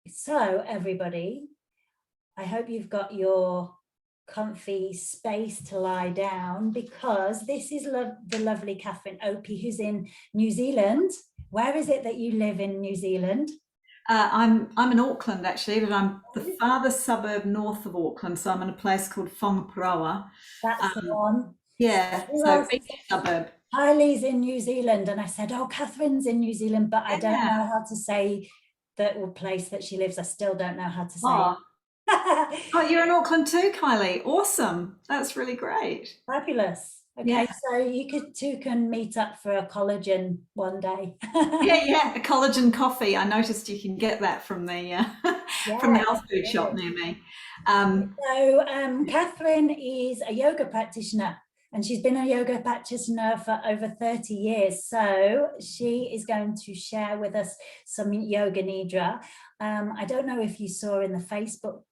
So everybody, I hope you've got your comfy space to lie down, because this is the lovely Catherine Opie, who's in New Zealand. Where is it that you live in New Zealand? I'm in Auckland actually, but I'm the farthest suburb north of Auckland, so I'm in a place called Whangaparaoa. That's the Um, one. yeah, Who so else? beach suburb. Kylie's in New Zealand, and I said, "Oh, Catherine's in New Zealand," but I don't Yeah. know how to say the place that she lives. I still don't know how to say Oh, it. oh, you're in Auckland too, Kylie. Awesome. That's really great. Fabulous. Yeah. Okay, so you two can meet up for a collagen one day. Yeah, yeah. A collagen coffee. I noticed you can get that from the from the Yeah, health food shop absolutely. near me. Um, So Catherine is a yoga practitioner, and she's been a yoga practitioner for over 30 years. So she is going to share with us some Yoga Nidra. I don't know if you saw in the Facebook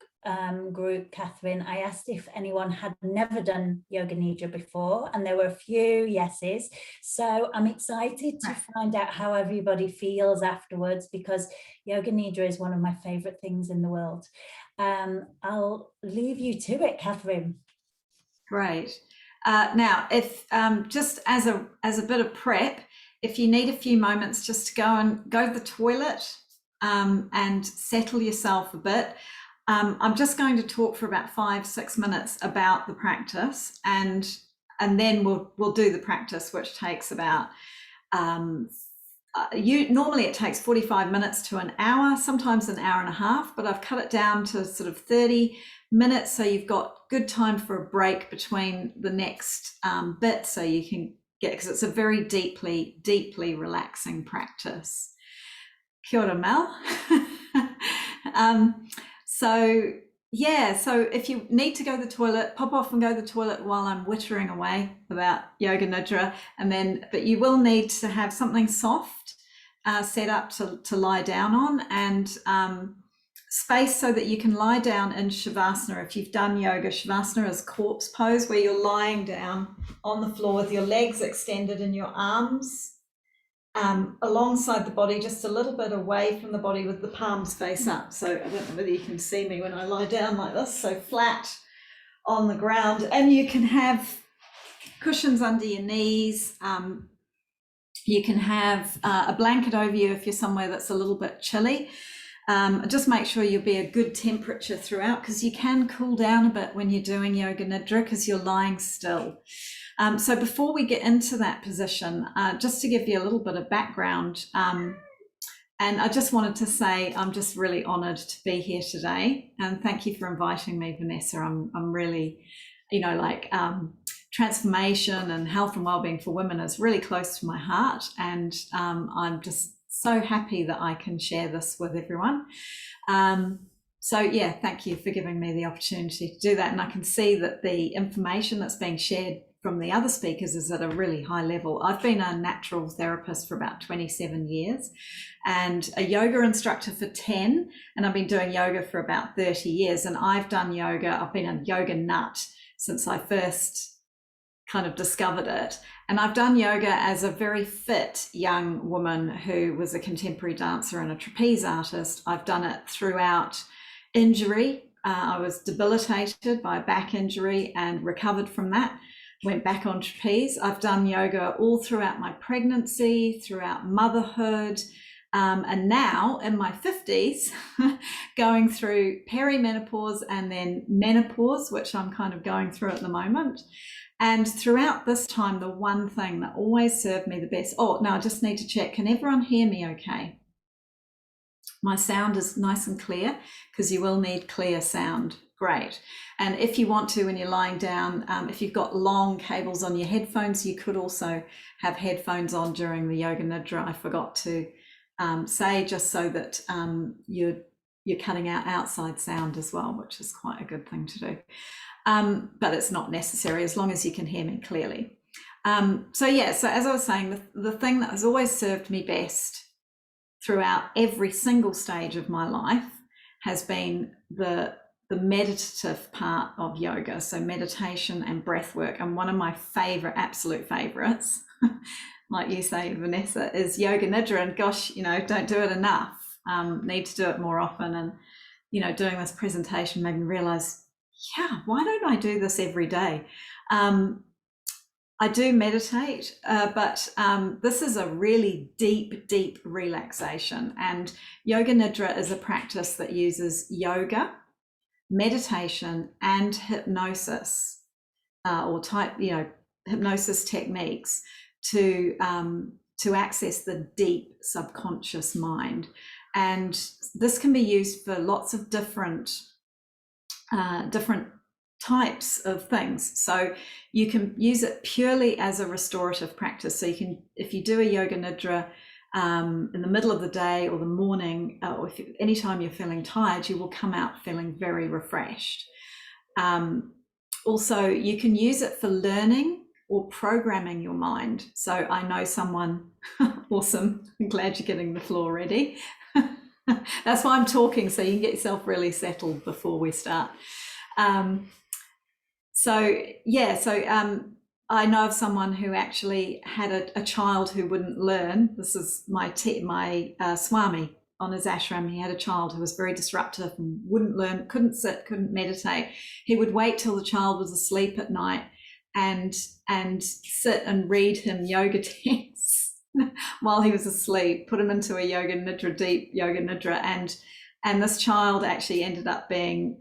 group, Catherine, I asked if anyone had never done Yoga Nidra before, and there were a few yeses. So I'm excited to find out how everybody feels afterwards, because Yoga Nidra is one of my favorite things in the world. I'll leave you to it, Catherine. Great. Now, if just as a bit of prep, if you need a few moments just to go to the toilet and settle yourself a bit, I'm just going to talk for about 5-6 minutes about the practice, and then we'll do the practice, which takes about normally it takes 45 minutes to an hour, sometimes an hour and a half, but I've cut it down to sort of 30 minutes, so you've got good time for a break between the next bit, so you can get, because it's a very deeply relaxing practice. Kia ora, Mel. So yeah, so if you need to go to the toilet, pop off and go to the toilet while I'm wittering away about Yoga Nidra, but you will need to have something soft set up to lie down on, and space so that you can lie down in Shavasana. If you've done yoga, Shavasana is corpse pose, where you're lying down on the floor with your legs extended and your arms alongside the body, just a little bit away from the body with the palms face up. So I don't know whether you can see me when I lie down like this, so flat on the ground. And you can have cushions under your knees. You can have a blanket over you if you're somewhere that's a little bit chilly. Just make sure you'll be a good temperature throughout, because you can cool down a bit when you're doing Yoga Nidra because you're lying still. So before we get into that position, just to give you a little bit of background, and I just wanted to say I'm just really honoured to be here today, and thank you for inviting me, Vanessa. I'm really, transformation and health and wellbeing for women is really close to my heart, and I'm just so happy that I can share this with everyone. So yeah, thank you for giving me the opportunity to do that. And I can see that the information that's being shared from the other speakers is at a really high level. I've been a natural therapist for about 27 years and a yoga instructor for 10, and I've been doing yoga for about 30 years. And I've done yoga, I've been a yoga nut since I first kind of discovered it. And I've done yoga as a very fit young woman who was a contemporary dancer and a trapeze artist. I've done it throughout injury. I was debilitated by a back injury and recovered from that, went back on trapeze. I've done yoga all throughout my pregnancy, throughout motherhood, and now in my 50s, going through perimenopause and then menopause, which I'm kind of going through at the moment. And throughout this time, the one thing that always served me the best, oh, now I just need to check, can everyone hear me okay? My sound is nice and clear, because you will need clear sound. Great. And if you want to, when you're lying down, if you've got long cables on your headphones, you could also have headphones on during the Yoga Nidra. I forgot to say, just so that you're cutting out outside sound as well, which is quite a good thing to do. But it's not necessary as long as you can hear me clearly. So as I was saying, the thing that has always served me best throughout every single stage of my life has been the meditative part of yoga, so meditation and breath work. And one of my absolute favorites, like you say, Vanessa, is Yoga Nidra. And gosh, don't do it enough. need to do it more often. And, you know, doing this presentation made me realize, yeah, why don't I do this every day? I do meditate, but this is a really deep relaxation. And Yoga Nidra is a practice that uses yoga, meditation, and hypnosis, hypnosis techniques to access the deep subconscious mind. And this can be used for lots of different types of things. So you can use it purely as a restorative practice. So you can, if you do a Yoga Nidra in the middle of the day or the morning, or anytime you're feeling tired, you will come out feeling very refreshed. Also, you can use it for learning or programming your mind. So I know someone, awesome, I'm glad you're getting the floor ready. That's why I'm talking, so you can get yourself really settled before we start. I know of someone who actually had a child who wouldn't learn. This is my Swami on his ashram. He had a child who was very disruptive and wouldn't learn, couldn't sit, couldn't meditate. He would wait till the child was asleep at night and sit and read him yoga texts while he was asleep, put him into a Yoga Nidra, deep Yoga Nidra. And this child actually ended up being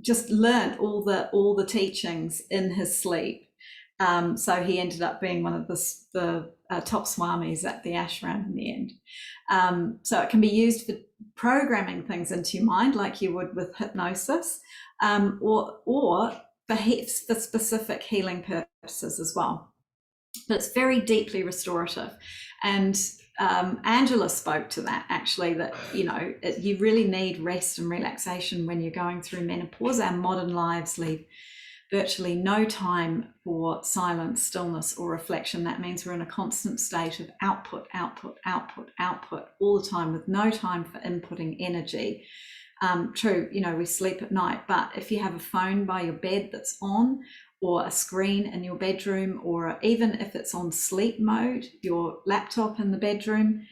just learned all the teachings in his sleep. So he ended up being one of the top swamis at the ashram in the end. So it can be used for programming things into your mind, like you would with hypnosis, or for specific healing purposes as well. But it's very deeply restorative. And Angela spoke to that, actually, that, you know, you really need rest and relaxation when you're going through menopause. Our modern lives leave virtually no time for silence, stillness, or reflection. That means we're in a constant state of output all the time, with no time for inputting energy. True, you know, we sleep at night, but if you have a phone by your bed that's on, or a screen in your bedroom, or even if it's on sleep mode, your laptop in the bedroom,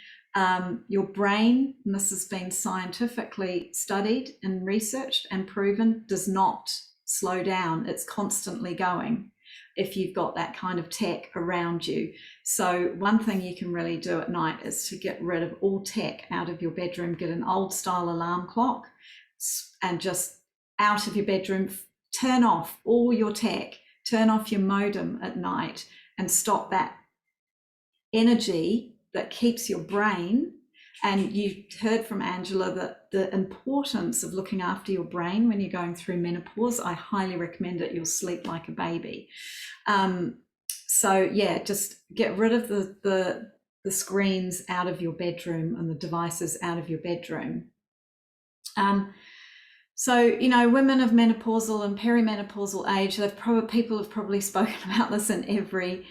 your brain, and this has been scientifically studied and researched and proven, does not slow down. It's constantly going if you've got that kind of tech around you. So one thing you can really do at night is to get rid of all tech out of your bedroom, get an old style alarm clock, and just out of your bedroom, turn off all your tech, turn off your modem at night, and stop that energy that keeps your brain. And you heard from Angela that the importance of looking after your brain when you're going through menopause. I highly recommend it. You'll sleep like a baby. So yeah, just get rid of the screens out of your bedroom and the devices out of your bedroom. So, you know, women of menopausal and perimenopausal age, people have probably spoken about this in every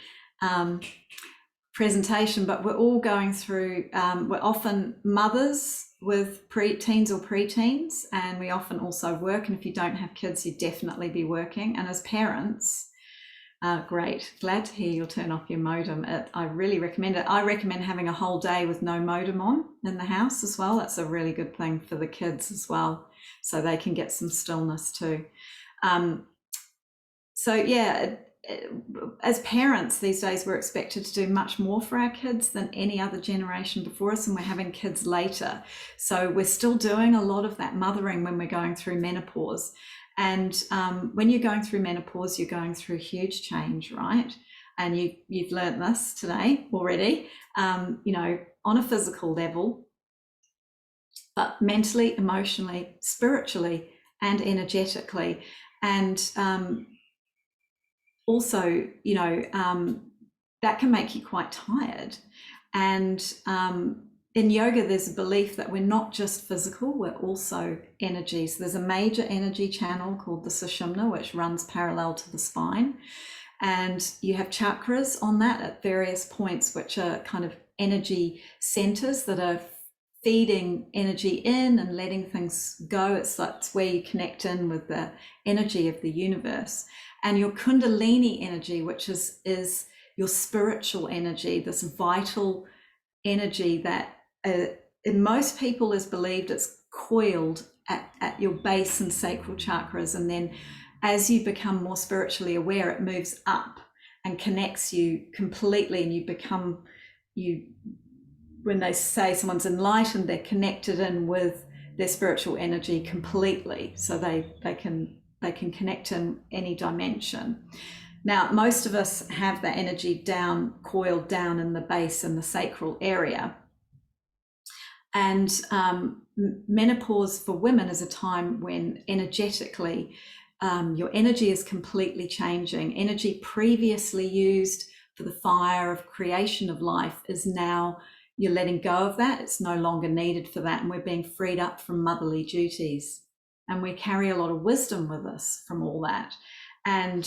presentation, but we're all going through, we're often mothers with teens or preteens, and we often also work. And if you don't have kids, you'd definitely be working. And as parents, great, glad to hear you'll turn off your modem. I really recommend it. I recommend having a whole day with no modem on in the house as well. That's a really good thing for the kids as well, so they can get some stillness too. So yeah, as parents these days, we're expected to do much more for our kids than any other generation before us, and we're having kids later. So we're still doing a lot of that mothering when we're going through menopause. And when you're going through menopause, you're going through huge change, right? And you've learned this today already, you know, on a physical level, but mentally, emotionally, spiritually, and energetically. And also, you know, that can make you quite tired. And in yoga, there's a belief that we're not just physical, we're also energy. So there's a major energy channel called the Sushumna, which runs parallel to the spine. And you have chakras on that at various points, which are kind of energy centers that are feeding energy in and letting things go. It's where you connect in with the energy of the universe. And your Kundalini energy, which is your spiritual energy, this vital energy that in most people is believed it's coiled at your base and sacral chakras, and then as you become more spiritually aware, it moves up and connects you completely, and you become, when they say someone's enlightened, they're connected in with their spiritual energy completely, so they can connect in any dimension. Now, most of us have that energy coiled down in the base and the sacral area. And menopause for women is a time when energetically your energy is completely changing. Energy previously used for the fire of creation of life is now, you're letting go of that. It's no longer needed for that. And we're being freed up from motherly duties. And we carry a lot of wisdom with us from all that. And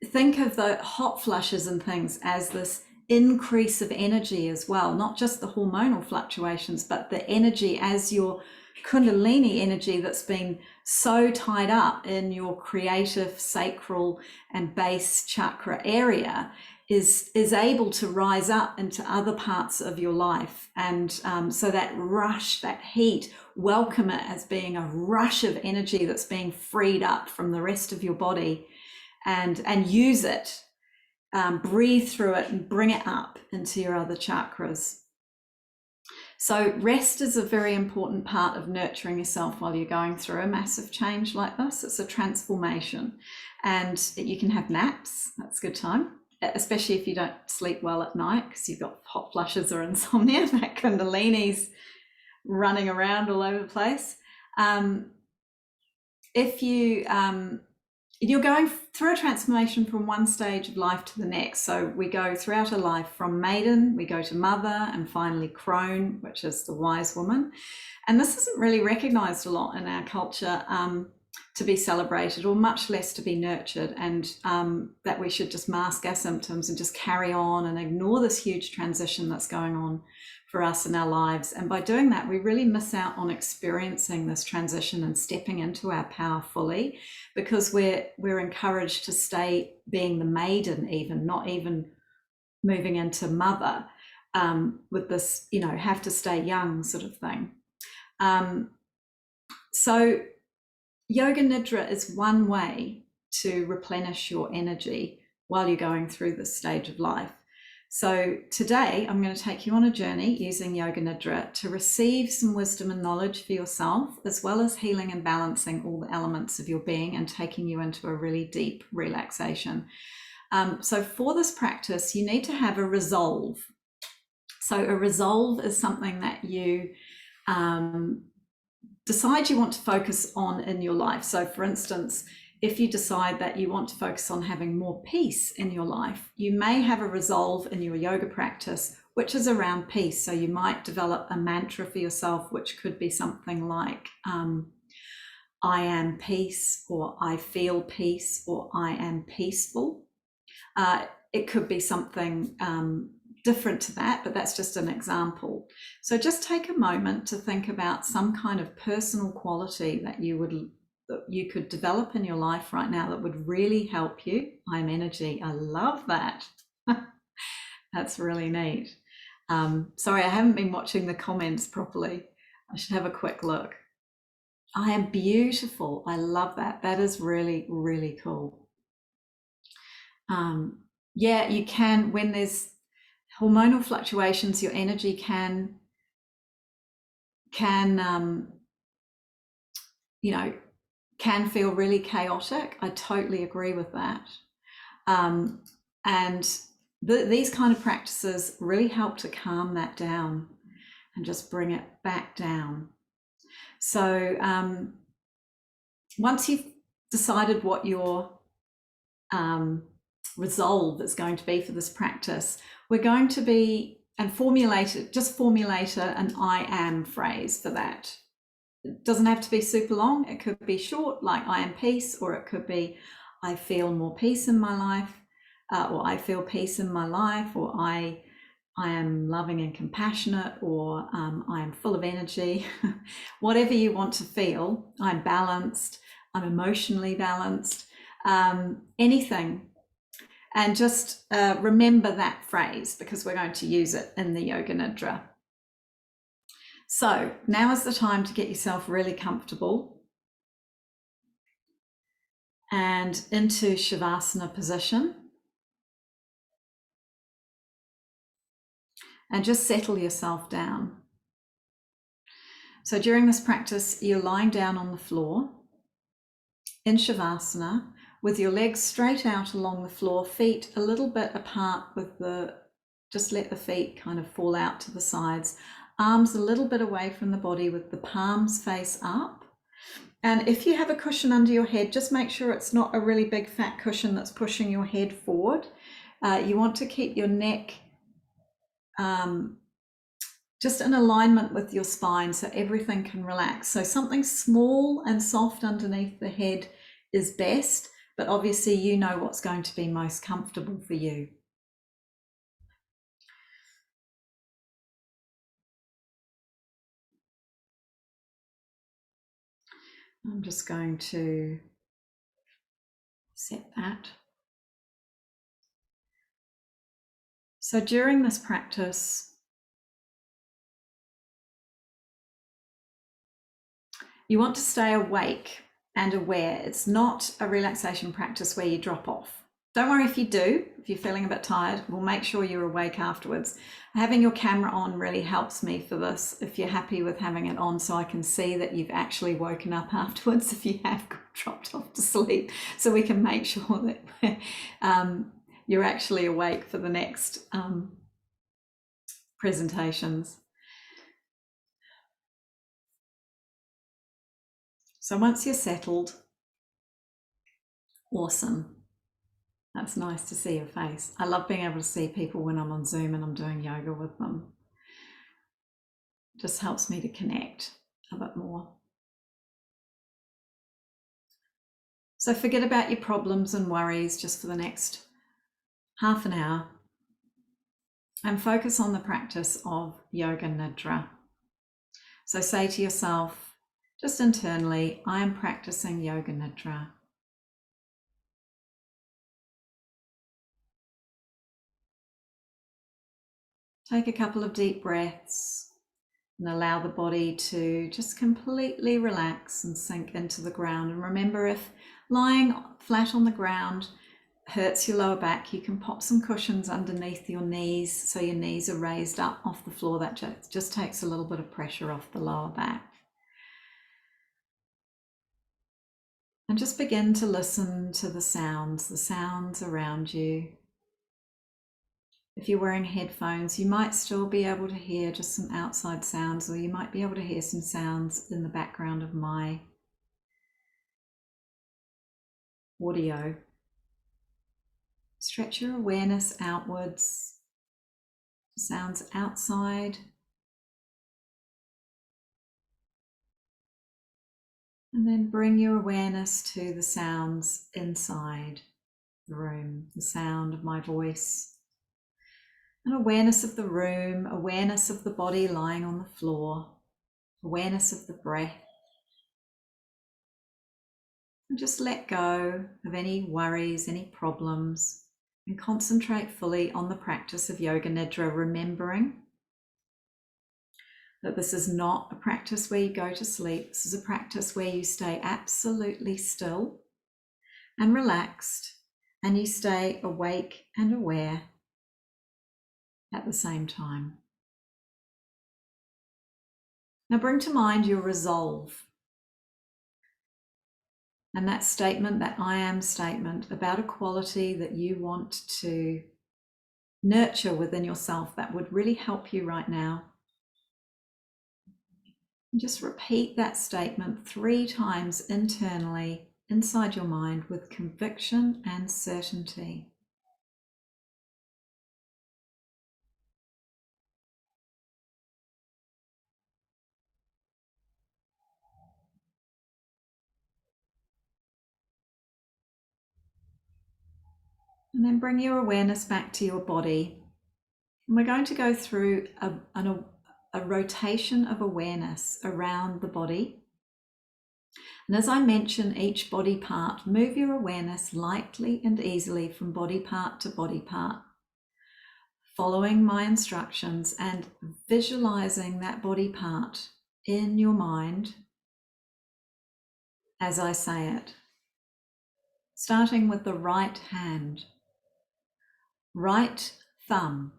think of the hot flushes and things as this increase of energy as well, not just the hormonal fluctuations, but the energy as your Kundalini energy that's been so tied up in your creative, sacral and base chakra area is able to rise up into other parts of your life. And so that rush, that heat, welcome it as being a rush of energy that's being freed up from the rest of your body, and use it. Breathe through it and bring it up into your other chakras. So rest is a very important part of nurturing yourself while you're going through a massive change like this. It's a transformation, and you can have naps. That's a good time, especially if you don't sleep well at night because you've got hot flushes or insomnia. That Kundalini's running around all over the place. If you're going through a transformation from one stage of life to the next. So we go throughout a life from maiden, we go to mother, and finally crone, which is the wise woman. And this isn't really recognized a lot in our culture to be celebrated, or much less to be nurtured, and that we should just mask our symptoms and just carry on and ignore this huge transition that's going on for us in our lives. And by doing that, we really miss out on experiencing this transition and stepping into our power fully, because we're encouraged to stay being the maiden, even not even moving into mother, with this, have to stay young sort of thing. So Yoga Nidra is one way to replenish your energy while you're going through this stage of life. So today I'm going to take you on a journey using Yoga Nidra to receive some wisdom and knowledge for yourself, as well as healing and balancing all the elements of your being and taking you into a really deep relaxation. So for this practice, you need to have a resolve. So a resolve is something that you decide you want to focus on in your life. So for instance, if you decide that you want to focus on having more peace in your life, you may have a resolve in your yoga practice, which is around peace. So you might develop a mantra for yourself, which could be something like, I am peace, or I feel peace, or I am peaceful. It could be something different to that, but that's just an example. So just take a moment to think about some kind of personal quality that you could develop in your life right now that would really help you. I'm energy. I love that. That's really neat. Sorry, I haven't been watching the comments properly. I should have a quick look. I am beautiful. I love that. That is really, really cool. Yeah, you can, when there's hormonal fluctuations, your energy can feel really chaotic. I totally agree with that. And these kind of practices really help to calm that down and just bring it back down. So once you've decided what your resolve is going to be for this practice, we're going to formulate an I am phrase for that. It doesn't have to be super long. It could be short, like I am peace, or it could be I feel more peace in my life, or I feel peace in my life, or I am loving and compassionate, or I am full of energy. Whatever you want to feel. I'm balanced, I'm emotionally balanced, anything. And just remember that phrase because we're going to use it in the Yoga Nidra. So now is the time to get yourself really comfortable and into Shavasana position. And just settle yourself down. So during this practice, you're lying down on the floor in Shavasana with your legs straight out along the floor, feet a little bit apart just let the feet kind of fall out to the sides, arms a little bit away from the body with the palms face up. And if you have a cushion under your head, just make sure it's not a really big fat cushion that's pushing your head forward. You want to keep your neck just in alignment with your spine so everything can relax. So something small and soft underneath the head is best, but obviously you know what's going to be most comfortable for you. I'm just going to set that. So during this practice, you want to stay awake and aware. It's not a relaxation practice where you drop off. Don't worry if you do, if you're feeling a bit tired, we'll make sure you're awake afterwards. Having your camera on really helps me for this, if you're happy with having it on, so I can see that you've actually woken up afterwards if you have dropped off to sleep, so we can make sure that you're actually awake for the next presentations. So once you're settled, awesome. That's nice to see your face. I love being able to see people when I'm on Zoom and I'm doing yoga with them. It just helps me to connect a bit more. So forget about your problems and worries just for the next half an hour and focus on the practice of Yoga Nidra. So say to yourself, just internally, I am practicing Yoga Nidra. Take a couple of deep breaths and allow the body to just completely relax and sink into the ground. And remember, if lying flat on the ground hurts your lower back, you can pop some cushions underneath your knees so your knees are raised up off the floor. That just takes a little bit of pressure off the lower back. And just begin to listen to the sounds around you. If you're wearing headphones, you might still be able to hear just some outside sounds, or you might be able to hear some sounds in the background of my audio. Stretch your awareness outwards, sounds outside, and then bring your awareness to the sounds inside the room, the sound of my voice. An awareness of the room, awareness of the body lying on the floor, awareness of the breath. And just let go of any worries, any problems, and concentrate fully on the practice of Yoga Nidra, remembering that this is not a practice where you go to sleep. This is a practice where you stay absolutely still and relaxed, and you stay awake and aware at the same time. Now bring to mind your resolve and that statement, that I am statement about a quality that you want to nurture within yourself that would really help you right now. And just repeat that statement 3 times internally inside your mind with conviction and certainty. And then bring your awareness back to your body. And we're going to go through a rotation of awareness around the body. And as I mention each body part, move your awareness lightly and easily from body part to body part, following my instructions and visualizing that body part in your mind as I say it. Starting with the right hand, right thumb,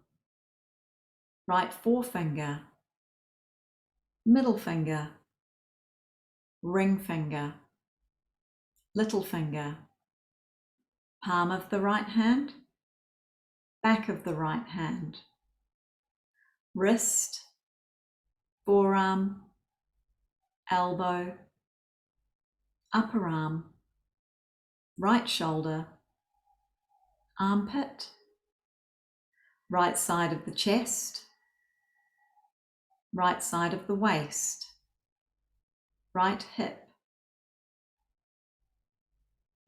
right forefinger, middle finger, ring finger, little finger, palm of the right hand, back of the right hand, wrist, forearm, elbow, upper arm, right shoulder, armpit, right side of the chest, right side of the waist, right hip,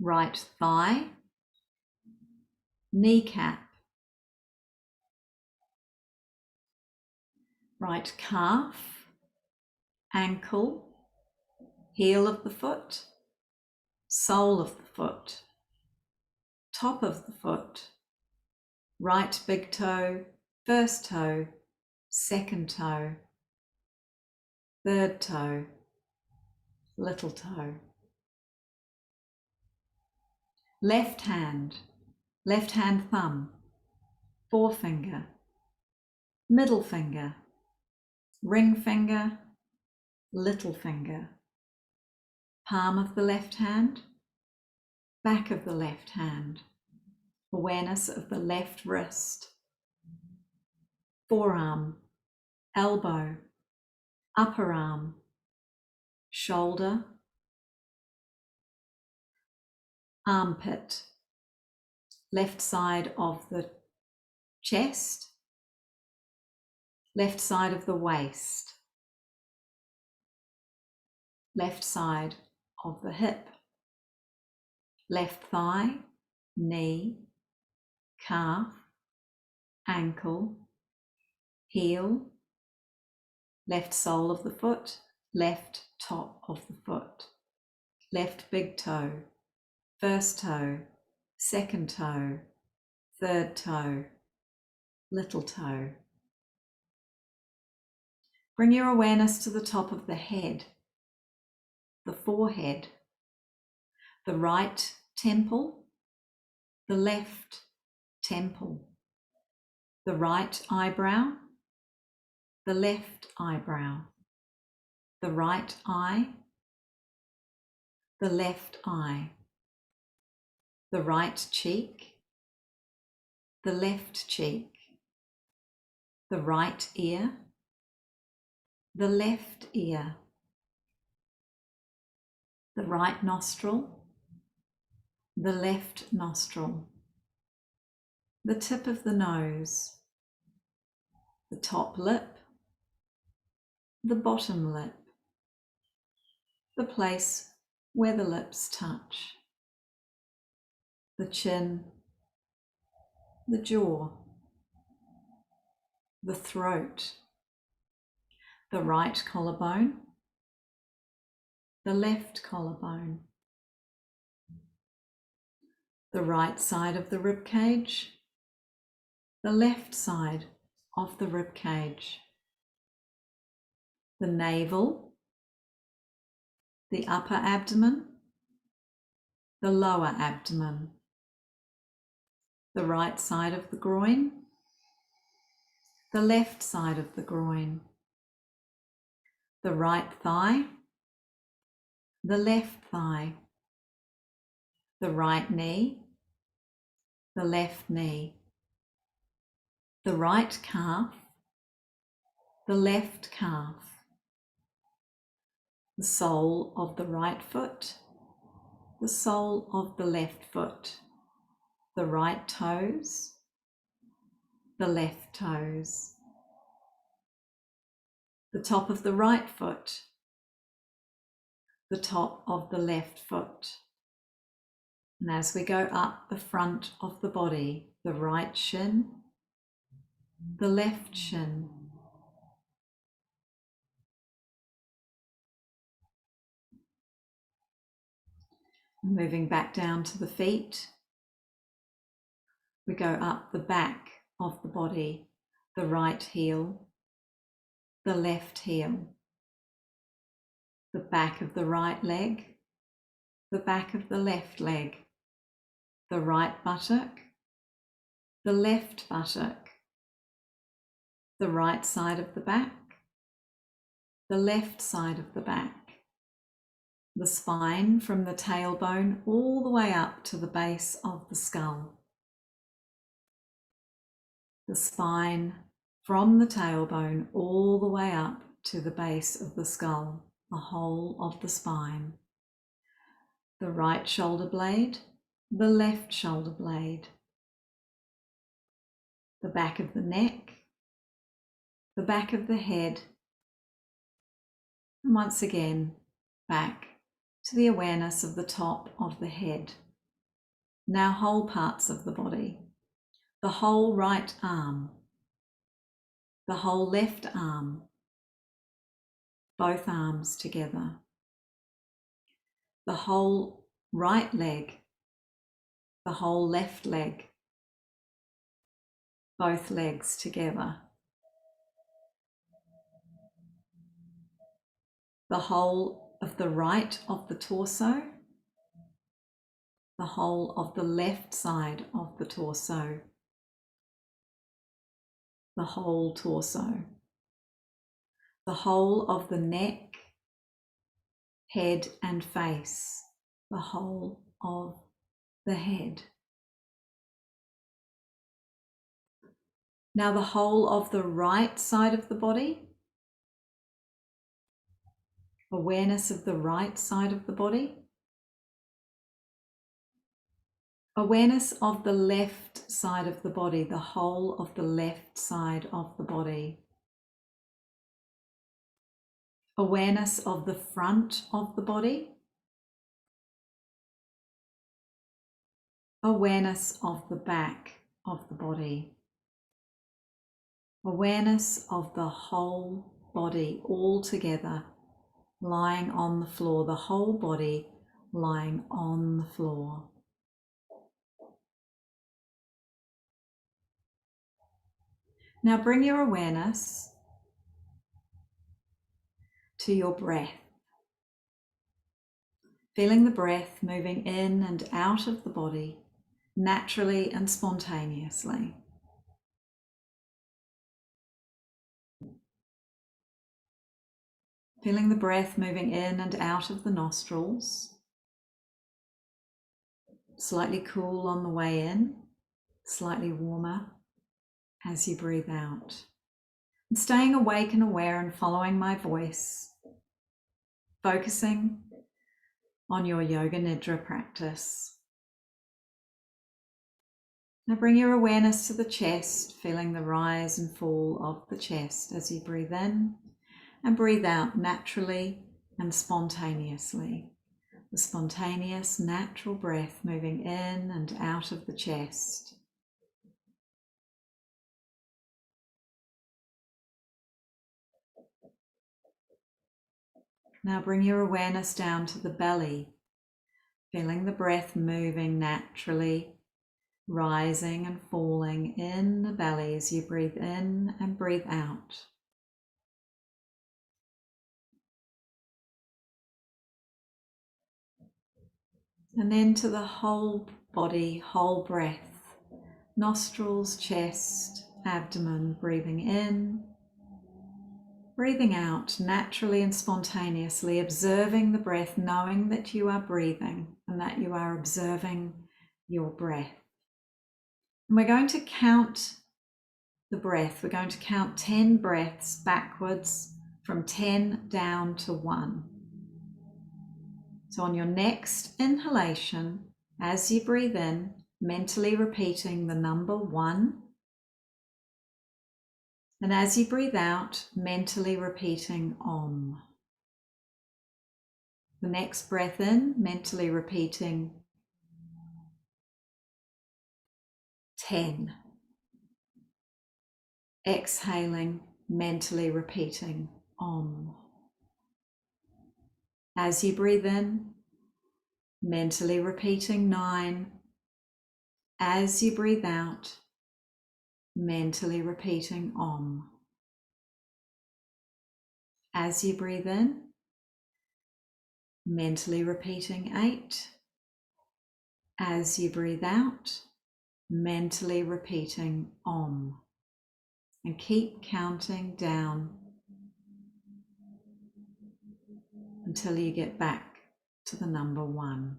right thigh, kneecap, right calf, ankle, heel of the foot, sole of the foot, top of the foot, right big toe, first toe, second toe, third toe, little toe. Left hand thumb, forefinger, middle finger, ring finger, little finger, palm of the left hand, back of the left hand, awareness of the left wrist, forearm, elbow, upper arm, shoulder, armpit, left side of the chest, left side of the waist, left side of the hip, left thigh, knee, calf, ankle, heel, left sole of the foot, left top of the foot, left big toe, first toe, second toe, third toe, little toe. Bring your awareness to the top of the head, the forehead, the right temple, the left temple, the right eyebrow, the left eyebrow, the right eye, the left eye, the right cheek, the left cheek, the right ear, the left ear, the right nostril, the left nostril, the tip of the nose, the top lip, the bottom lip, the place where the lips touch, the chin, the jaw, the throat, the right collarbone, the left collarbone, the right side of the rib cage, the left side of the rib cage, the navel, the upper abdomen, the lower abdomen, the right side of the groin, the left side of the groin, the right thigh, the left thigh, the right knee, the left knee, the right calf, the left calf, the sole of the right foot, the sole of the left foot, the right toes, the left toes, the top of the right foot, the top of the left foot. And as we go up the front of the body, the right shin, the left shin, Moving back down to the feet, we go up the back of the body, the right heel, the left heel, the back of the right leg, the back of the left leg, the right buttock, the left buttock, the right side of the back, the left side of the back, the spine from the tailbone all the way up to the base of the skull. The spine from the tailbone all the way up to the base of the skull, the whole of the spine. The right shoulder blade, the left shoulder blade, the back of the neck, the back of the head, and once again, back to the awareness of the top of the head. Now whole parts of the body, the whole right arm, the whole left arm, both arms together, the whole right leg, the whole left leg, both legs together, the whole of the right of the torso, the whole of the left side of the torso, the whole torso, the whole of the neck, head and face, the whole of the head. Now the whole of the right side of the body, awareness of the right side of the body, awareness of the left side of the body, the whole of the left side of the body, awareness of the front of the body, awareness of the back of the body, awareness of the whole body all together, lying on the floor, the whole body lying on the floor. Now bring your awareness to your breath, feeling the breath moving in and out of the body naturally and spontaneously. Feeling the breath moving in and out of the nostrils, slightly cool on the way in, slightly warmer as you breathe out. And staying awake and aware and following my voice, focusing on your Yoga Nidra practice. Now bring your awareness to the chest, feeling the rise and fall of the chest as you breathe in and breathe out naturally and spontaneously. The spontaneous, natural breath moving in and out of the chest. Now bring your awareness down to the belly, feeling the breath moving naturally, rising and falling in the belly as you breathe in and breathe out. And then to the whole body, whole breath, nostrils, chest, abdomen, breathing in, breathing out naturally and spontaneously, observing the breath, knowing that you are breathing and that you are observing your breath. And we're going to count the breath. We're going to count 10 breaths backwards from 10 down to 1. So on your next inhalation, as you breathe in, mentally repeating the number 1. And as you breathe out, mentally repeating Om. The next breath in, mentally repeating 10. Exhaling, mentally repeating Om. As you breathe in, Mentally repeating 9. As you breathe out, mentally repeating Om. As you breathe in, mentally repeating 8. As you breathe out, mentally repeating Om. And keep counting down until you get back to the number 1.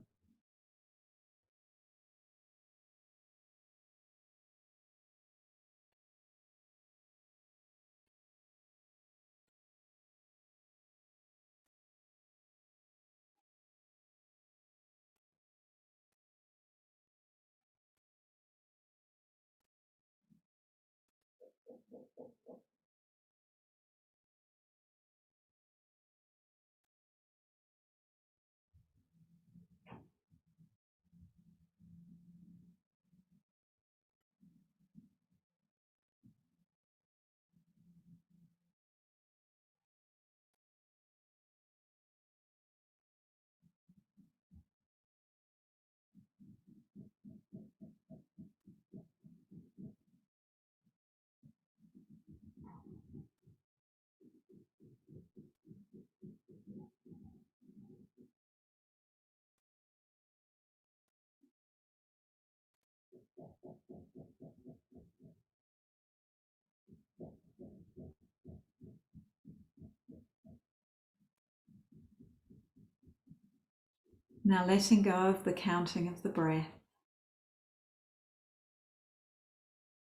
Now letting go of the counting of the breath.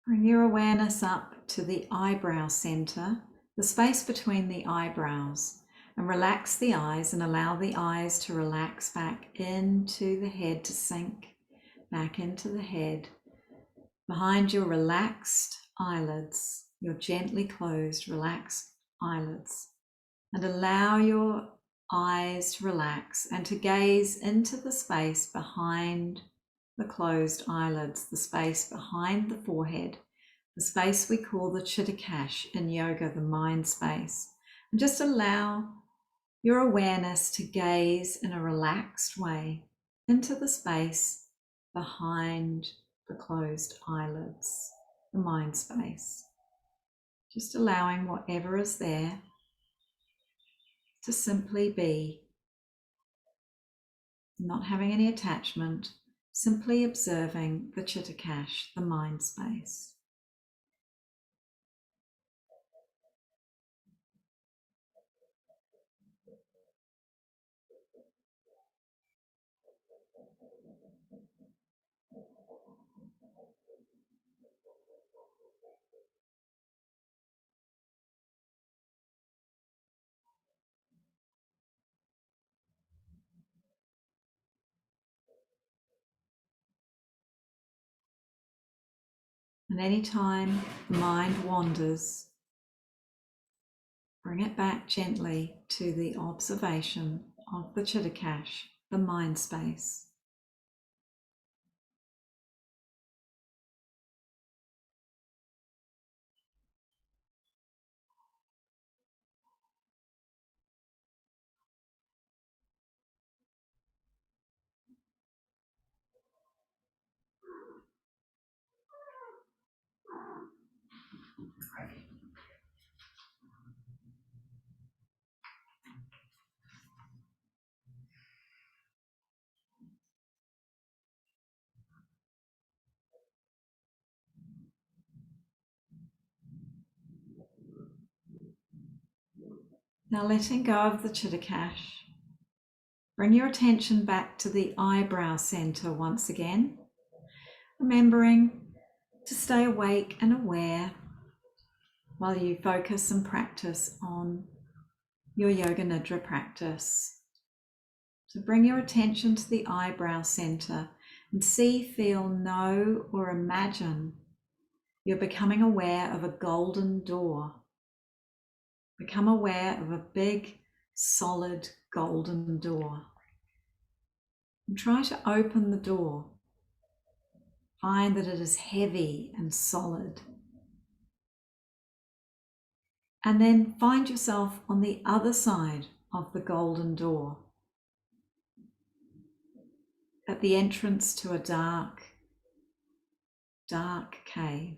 Bring your awareness up to the eyebrow center, the space between the eyebrows, and relax the eyes and allow the eyes to relax back into the head, to sink back into the head. Behind your relaxed eyelids, your gently closed, relaxed eyelids, and allow your eyes to relax and to gaze into the space behind the closed eyelids, the space behind the forehead, the space we call the chittakash in yoga, the mind space. And just allow your awareness to gaze in a relaxed way into the space behind the closed eyelids, the mind space. Just allowing whatever is there to simply be, not having any attachment, simply observing the chittakash, the mind space. And anytime the mind wanders, bring it back gently to the observation of the chittakash, the mind space. Now letting go of the chittakash, bring your attention back to the eyebrow center once again, remembering to stay awake and aware while you focus and practice on your Yoga Nidra practice. So bring your attention to the eyebrow center and see, feel, know, or imagine you're becoming aware of a golden door. Become aware of a big, solid golden door. And try to open the door. Find that it is heavy and solid. And then find yourself on the other side of the golden door. at the entrance to a dark, dark cave.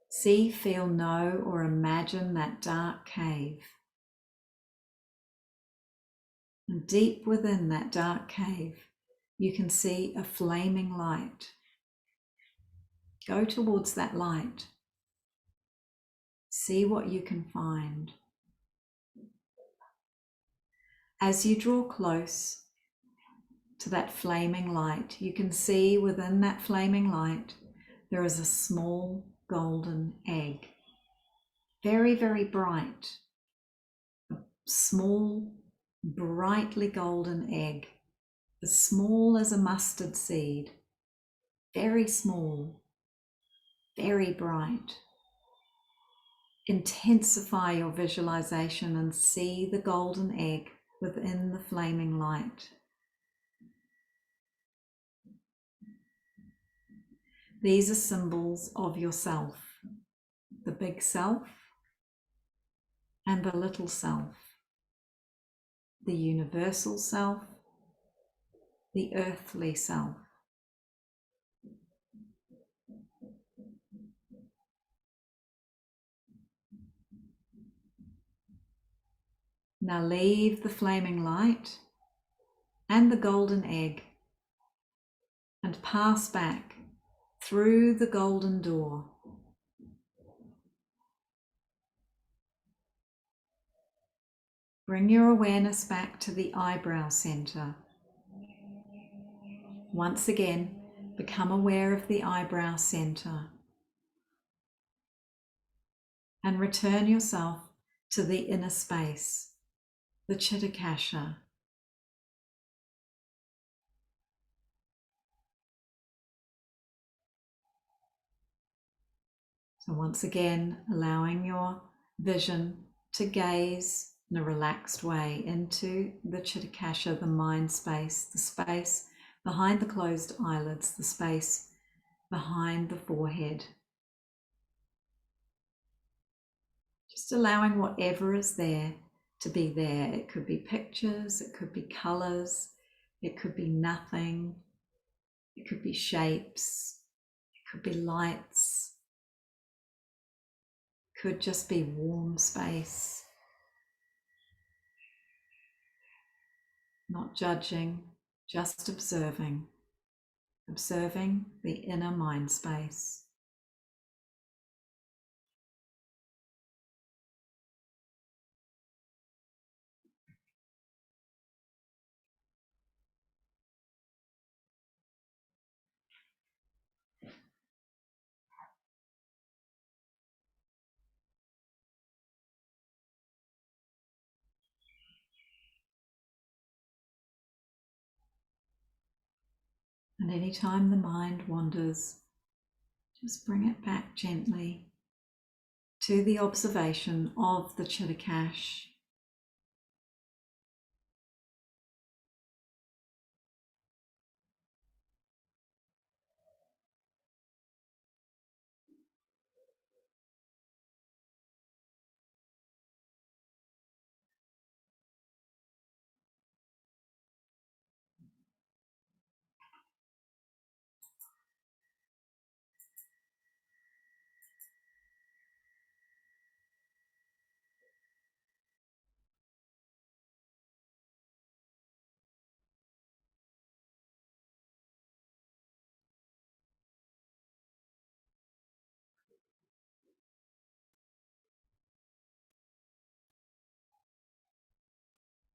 See, feel, know, or imagine that dark cave. And deep within that dark cave, you can see a flaming light. Go towards that light. See what you can find. As you draw close to that flaming light, you can see within that flaming light, there is a small golden egg. Very, very bright. A small, brightly golden egg, as small as a mustard seed. Very small, very bright. Intensify your visualization and see the golden egg within the flaming light. These are symbols of yourself, the big self and the little self, the universal self, the earthly self. Now leave the flaming light and the golden egg and pass back through the golden door. Bring your awareness back to the eyebrow center. Once again, become aware of the eyebrow center and return yourself to the inner space, the Chitakasha. So once again, allowing your vision to gaze in a relaxed way into the Chitakasha, the mind space, the space behind the closed eyelids, the space behind the forehead. Just allowing whatever is there to be there. It could be pictures, it could be colors, it could be nothing, it could be shapes, it could be lights, it could just be warm space. Not judging, just observing. Observing the inner mind space. And anytime the mind wanders, just bring it back gently to the observation of the Chittakash.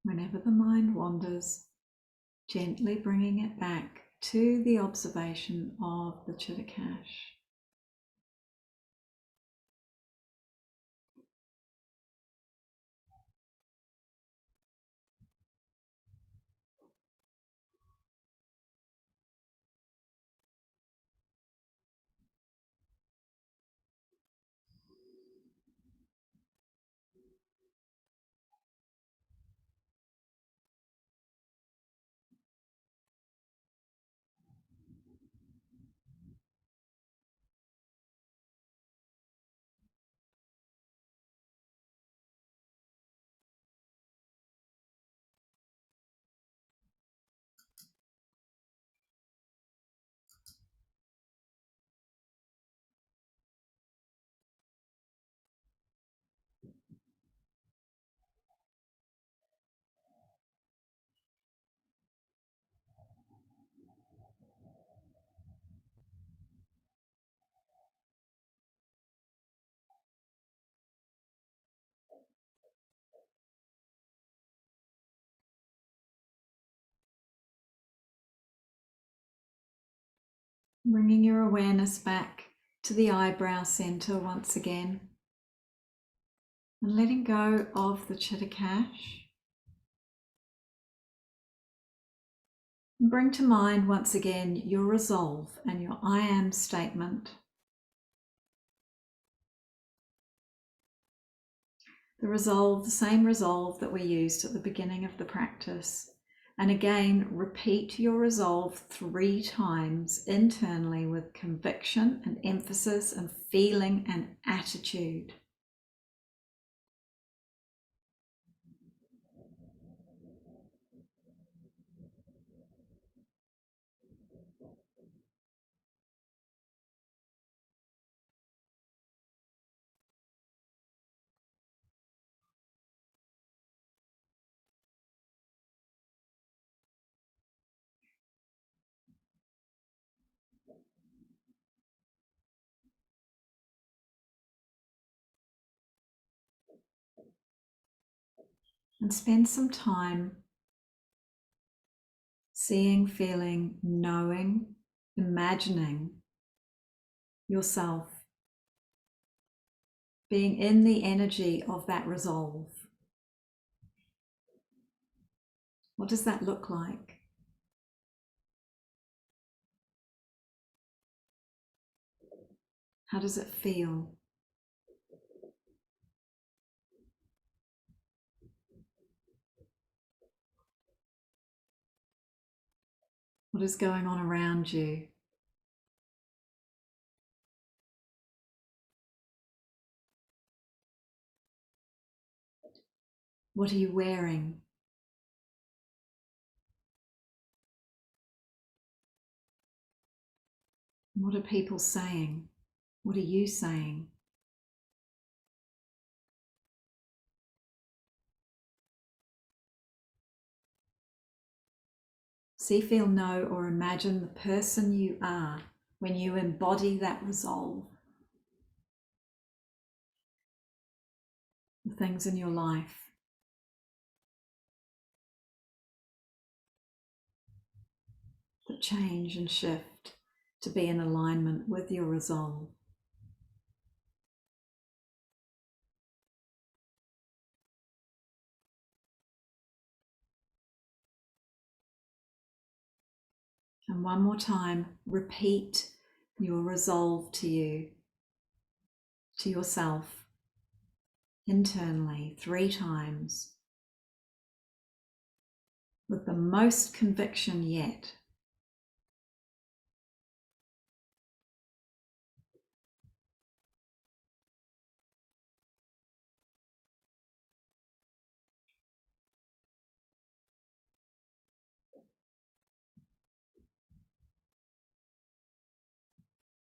Whenever the mind wanders, gently bringing it back to the observation of the Chittakash. Bringing your awareness back to the eyebrow center once again. And letting go of the chitta cash. And bring to mind once again your resolve and your I am statement. The resolve, the same resolve that we used at the beginning of the practice. And again, repeat your resolve 3 times internally with conviction and emphasis and feeling and attitude. And spend some time seeing, feeling, knowing, imagining yourself being in the energy of that resolve. What does that look like? How does it feel? What is going on around you? What are you wearing? What are people saying? What are you saying? See, feel, know, or imagine the person you are when you embody that resolve. The things in your life that change and shift to be in alignment with your resolve. And one more time, repeat your resolve to you, to yourself, internally 3 times, with the most conviction yet.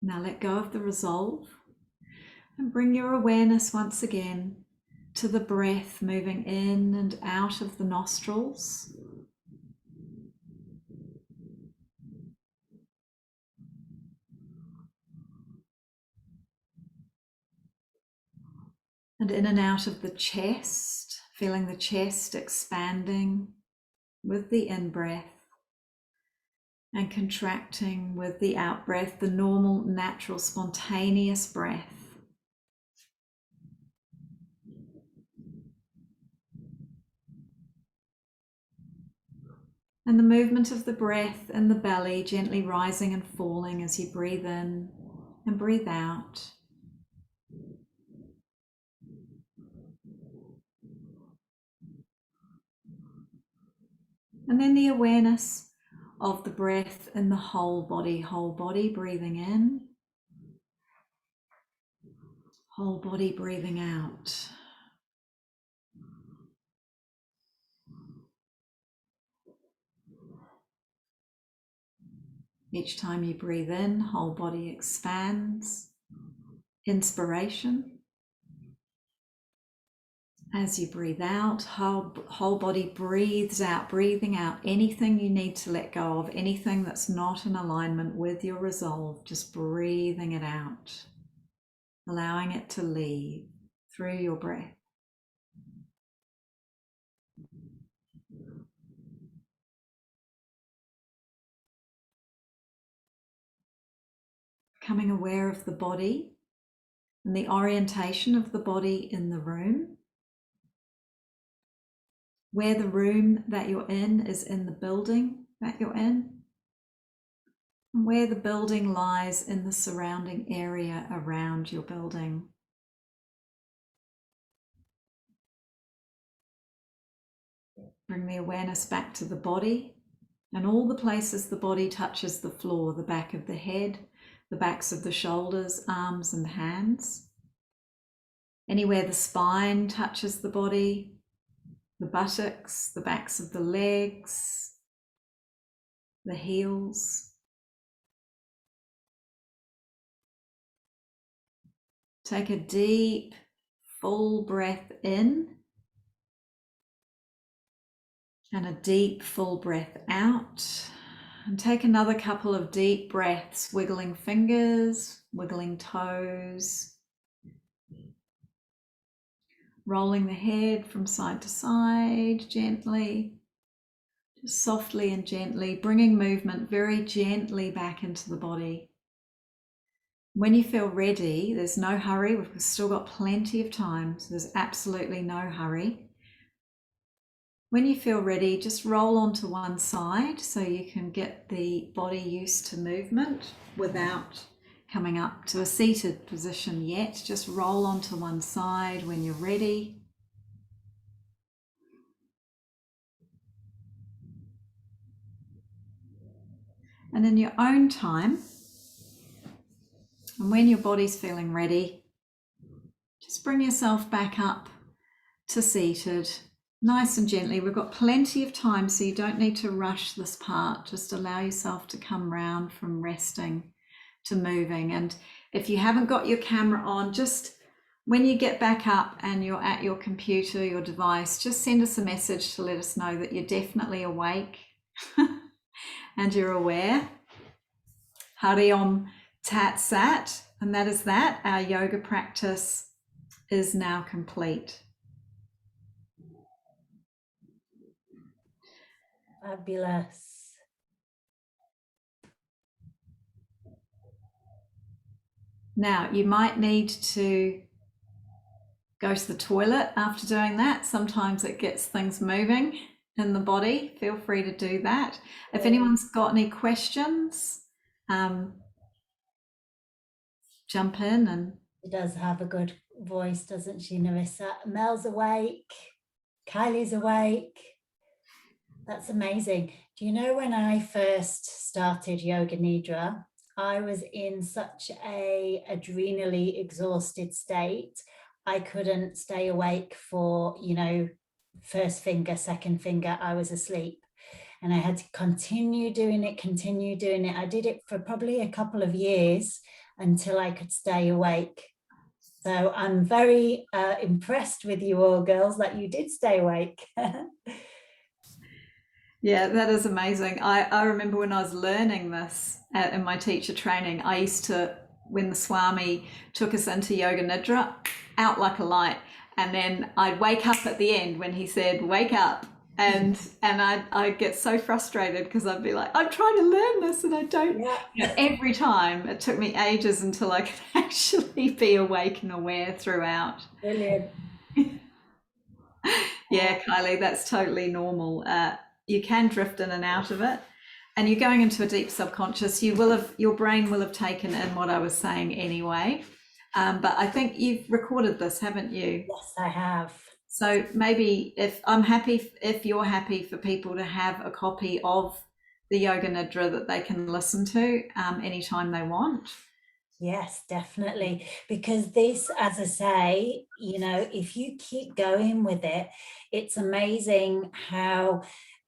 Now let go of the resolve and bring your awareness once again to the breath moving in and out of the nostrils. And in and out of the chest, feeling the chest expanding with the in-breath and contracting with the out-breath, the normal, natural, spontaneous breath. And the movement of the breath in the belly, gently rising and falling as you breathe in and breathe out. And then the awareness of the breath in the whole body breathing in, whole body breathing out. Each time you breathe in, whole body expands, inspiration. As you breathe out, whole body breathes out, breathing out anything you need to let go of, anything that's not in alignment with your resolve, just breathing it out, allowing it to leave through your breath. becoming aware of the body and the orientation of the body in the room, where the room that you're in is in the building that you're in, and where the building lies in the surrounding area around your building. Bring the awareness back to the body and all the places the body touches the floor, the back of the head, the backs of the shoulders, arms and hands. Anywhere the spine touches the body, the buttocks, the backs of the legs, the heels. Take a deep, full breath in and a deep, full breath out. And take another couple of deep breaths, wiggling fingers, wiggling toes, rolling the head from side to side gently, just softly and gently, bringing movement very gently back into the body. When you feel ready, there's no hurry. We've still got plenty of time, so there's absolutely no hurry. When you feel ready, just roll onto one side so you can get the body used to movement without coming up to a seated position yet. Just roll onto one side when you're ready. And in your own time, and when your body's feeling ready, just bring yourself back up to seated. Nice and gently. We've got plenty of time, so you don't need to rush this part. Just allow yourself to come round from resting to moving. And if you haven't got your camera on, just when you get back up and you're at your computer, your device, just send us a message to let us know that you're definitely awake and you're aware. Hari Om Tat Sat, and that is that. Our yoga practice is now complete. Fabulous. Now, you might need to go to the toilet after doing that. Sometimes it gets things moving in the body. Feel free to do that. If anyone's got any questions, jump in. And she does have a good voice, doesn't she, Narissa? Mel's awake. Kylie's awake. That's amazing. Do you know when I first started Yoga Nidra, I was in such a adrenally exhausted state. I couldn't stay awake for, first finger, second finger, I was asleep. And I had to continue doing it. I did it for probably a couple of years until I could stay awake. So I'm very impressed with you all, girls, that you did stay awake. Yeah, that is amazing. I remember when I was learning this in my teacher training, I used to, when the Swami took us into Yoga Nidra, out like a light. And then I'd wake up at the end when he said, wake up. And I'd get so frustrated because I'd be like, I'm trying to learn this and I don't. Yeah. Every time it took me ages until I could actually be awake and aware throughout. Brilliant. Yeah, Kylie, that's totally normal. You can drift in and out of it, and you're going into a deep subconscious. Your brain will have taken in what I was saying anyway. But I think you've recorded this, haven't you? Yes, I have. So maybe if you're happy for people to have a copy of the Yoga Nidra that they can listen to anytime they want. Yes, definitely. Because this, as I say, if you keep going with it, it's amazing how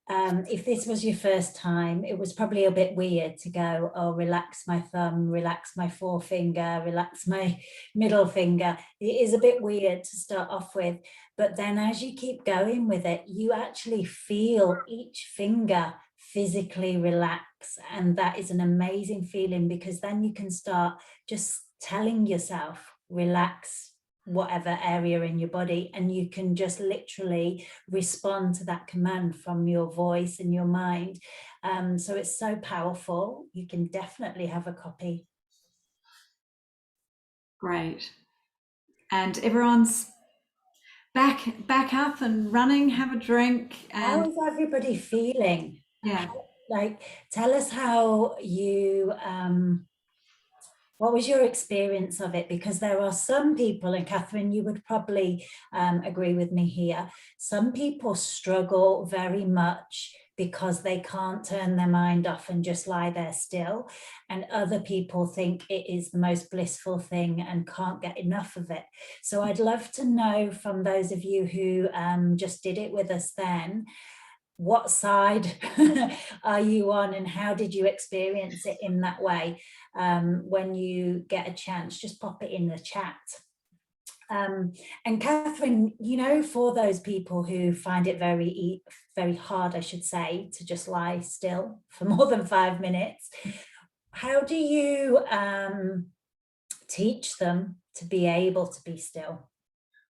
if this was your first time, it was probably a bit weird to go, oh, relax my thumb, relax my forefinger, relax my middle finger. It is a bit weird to start off with. But then as you keep going with it, you actually feel each finger physically relax. And that is an amazing feeling, because then you can start just telling yourself, relax whatever area in your body, and you can just literally respond to that command from your voice and your mind. So it's so powerful. You can definitely have a copy. Great. And everyone's back up and running, have a drink. How And is everybody feeling? yeah. Like, tell us how you, what was your experience of it? Because there are some people, and Catherine, you would probably agree with me here, some people struggle very much because they can't turn their mind off and just lie there still. And other people think it is the most blissful thing and can't get enough of it. So I'd love to know from those of you who just did it with us then, what side are you on and how did you experience it in that way? When you get a chance, just pop it in the chat. And Catherine, you know, for those people who find it very hard, I should say, to just lie still for more than 5 minutes, how do you teach them to be able to be still?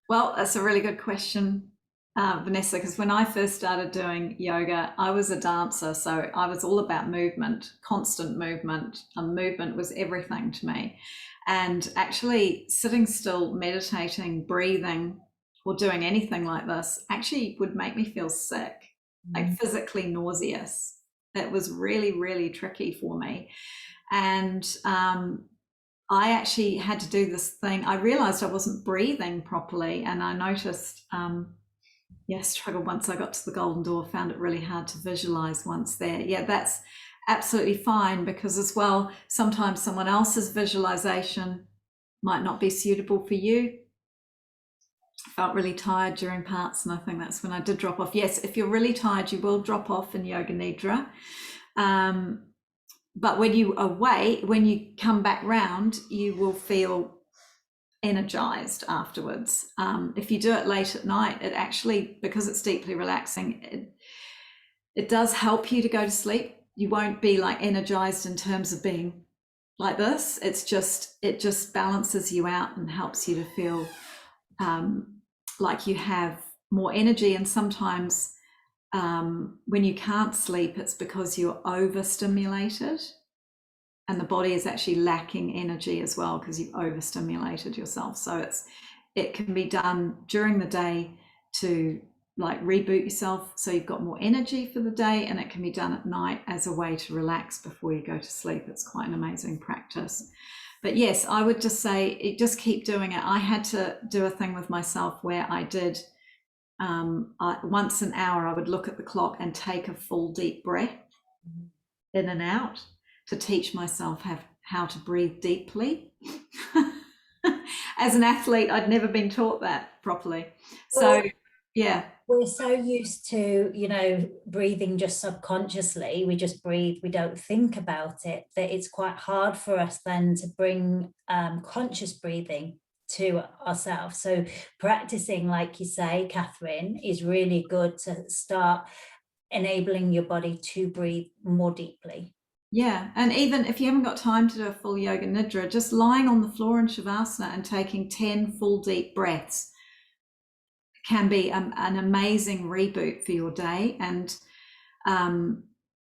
Well, that's a really good question, Vanessa, because when I first started doing yoga, I was a dancer. So I was all about movement, constant movement. And movement was everything to me. And actually sitting still, meditating, breathing, or doing anything like this actually would make me feel sick, like physically nauseous. That was really, really tricky for me. And I actually had to do this thing. I realized I wasn't breathing properly, and I noticed, struggled once I got to the golden door, found it really hard to visualize once there. Yeah, that's absolutely fine, because as well, sometimes someone else's visualization might not be suitable for you. I felt really tired during parts, and I think that's when I did drop off. Yes, if you're really tired, you will drop off in Yoga Nidra. But when when you come back round, you will feel energized afterwards. If you do it late at night, it actually, because it's deeply relaxing, it does help you to go to sleep. You won't be like energized in terms of being like this. It just balances you out and helps you to feel like you have more energy. And sometimes when you can't sleep, it's because you're overstimulated, and the body is actually lacking energy as well because you've overstimulated yourself. So it can be done during the day to like reboot yourself so you've got more energy for the day, and it can be done at night as a way to relax before you go to sleep. It's quite an amazing practice. But yes, I would just say just keep doing it. I had to do a thing with myself where I did once an hour, I would look at the clock and take a full deep breath in and out to teach myself how to breathe deeply. As an athlete, I'd never been taught that properly. So, yeah. We're so used to, you know, breathing just subconsciously. We just breathe, we don't think about it, that it's quite hard for us then to bring conscious breathing to ourselves. So practicing, like you say, Catherine, is really good to start enabling your body to breathe more deeply. Yeah, and even if you haven't got time to do a full Yoga Nidra, just lying on the floor in Shavasana and taking 10 full deep breaths can be an amazing reboot for your day. And,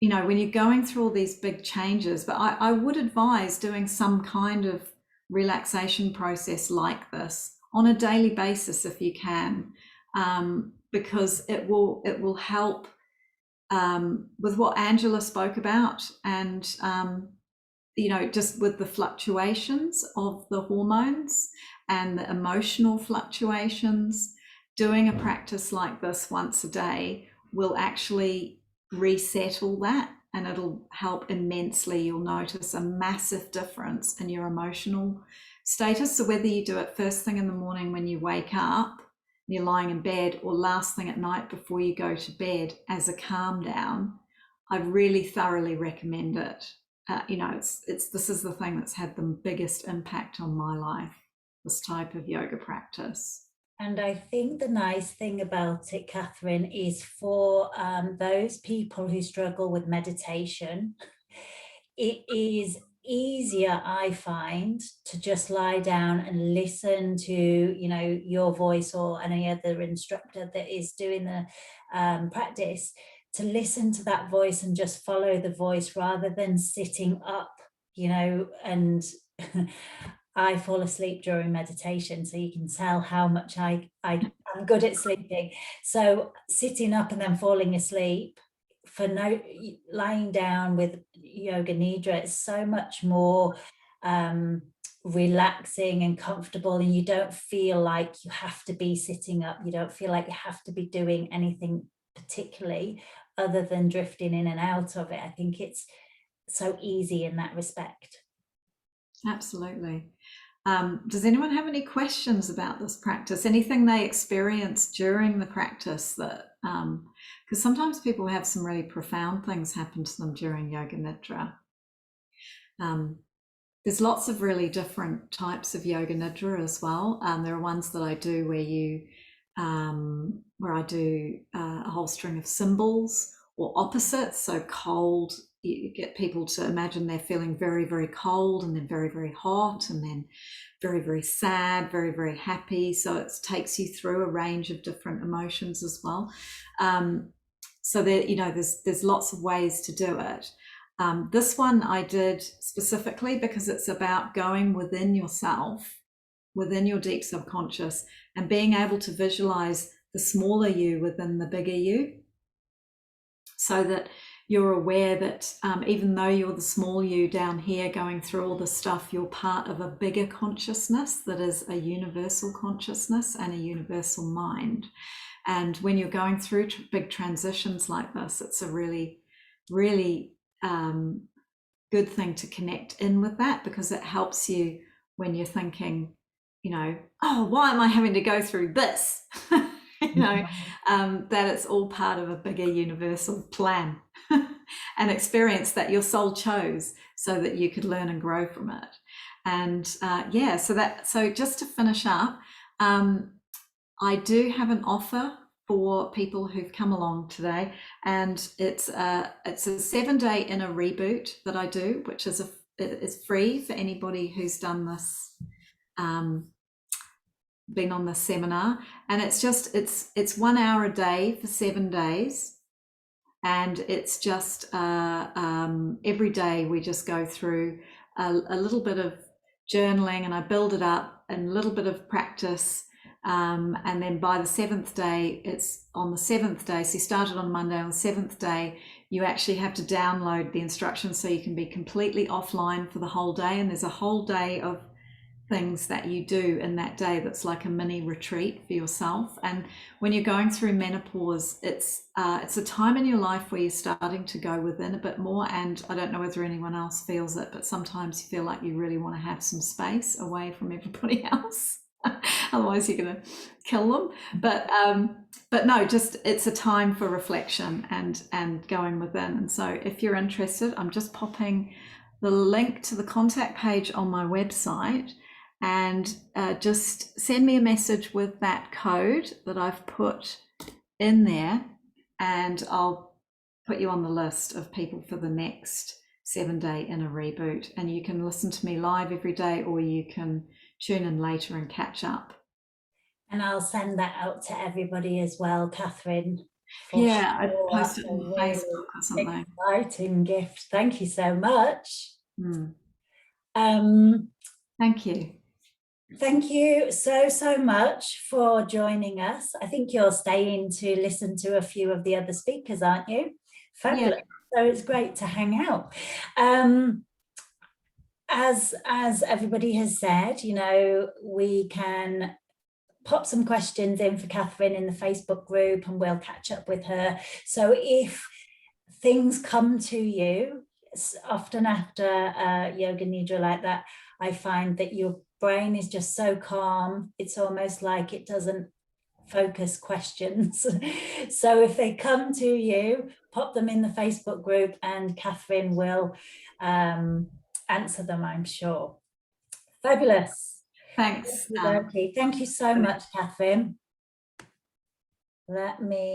you know, when you're going through all these big changes, but I would advise doing some kind of relaxation process like this on a daily basis if you can, because it will help with what Angela spoke about, and you know, just with the fluctuations of the hormones and the emotional fluctuations. Doing a practice like this once a day will actually reset all that, and it'll help immensely. You'll notice a massive difference in your emotional status. So whether you do it first thing in the morning when you wake up, you're lying in bed, or last thing at night before you go to bed as a calm down, I really thoroughly recommend it. You know, this is the thing that's had the biggest impact on my life, this type of yoga practice. And I think the nice thing about it, Catherine, is for those people who struggle with meditation, it is easier, I find, to just lie down and listen to, you know, your voice or any other instructor that is doing the practice, to listen to that voice and just follow the voice rather than sitting up, you know, and I fall asleep during meditation, so you can tell how much I'm good at sleeping. So sitting up and then falling asleep, for no lying down with Yoga Nidra, is so much more relaxing and comfortable, and you don't feel like you have to be sitting up. You don't feel like you have to be doing anything particularly other than drifting in and out of it. I think it's so easy in that respect. Absolutely. Does anyone have any questions about this practice? Anything they experienced during the practice that, because sometimes people have some really profound things happen to them during Yoga Nidra. There's lots of really different types of Yoga Nidra as well. There are ones that I do where I do a whole string of symbols or opposites. So cold, you get people to imagine they're feeling very, very cold, and then very, very hot, and then very, very sad, very, very happy. So it takes you through a range of different emotions as well. So there, there's lots of ways to do it. This one I did specifically because it's about going within yourself, within your deep subconscious, and being able to visualize the smaller you within the bigger you, so that you're aware that even though you're the small you down here going through all this stuff, you're part of a bigger consciousness that is a universal consciousness and a universal mind. And when you're going through big transitions like this, it's a really, really good thing to connect in with that, because it helps you when you're thinking, oh, why am I having to go through this? That it's all part of a bigger universal plan and experience that your soul chose so that you could learn and grow from it. And so just to finish up, I do have an offer for people who've come along today, and it's a 7-day inner reboot that I do, which is free for anybody who's done this, been on this seminar. And it's 1 hour a day for 7 days, and it's just every day we just go through a little bit of journaling, and I build it up, and a little bit of practice. And then by the 7th day, it's on the 7th day. So you started on Monday, on the 7th day, you actually have to download the instructions so you can be completely offline for the whole day. And there's a whole day of things that you do in that day that's like a mini retreat for yourself. And when you're going through menopause, it's a time in your life where you're starting to go within a bit more. And I don't know whether anyone else feels it, but sometimes you feel like you really want to have some space away from everybody else. Otherwise you're going to kill them. But no, just it's a time for reflection and going within. And so if you're interested, I'm just popping the link to the contact page on my website, and just send me a message with that code that I've put in there, and I'll put you on the list of people for the next 7-day inner reboot. And you can listen to me live every day, or you can tune in later and catch up. And I'll send that out to everybody as well, Catherine. Yeah, I post it on Facebook or something. Exciting gift. Thank you so much. Thank you. Thank you so much for joining us. I think you're staying to listen to a few of the other speakers, aren't you? Fabulous. Yeah. So it's great to hang out. As everybody has said, we can pop some questions in for Catherine in the Facebook group, and we'll catch up with her. So if things come to you, often after Yoga Nidra like that, I find that your brain is just so calm, it's almost like it doesn't focus questions. So if they come to you, pop them in the Facebook group, and Catherine will answer them, I'm sure. Fabulous. Thanks. Thank you so much, Catherine. Let me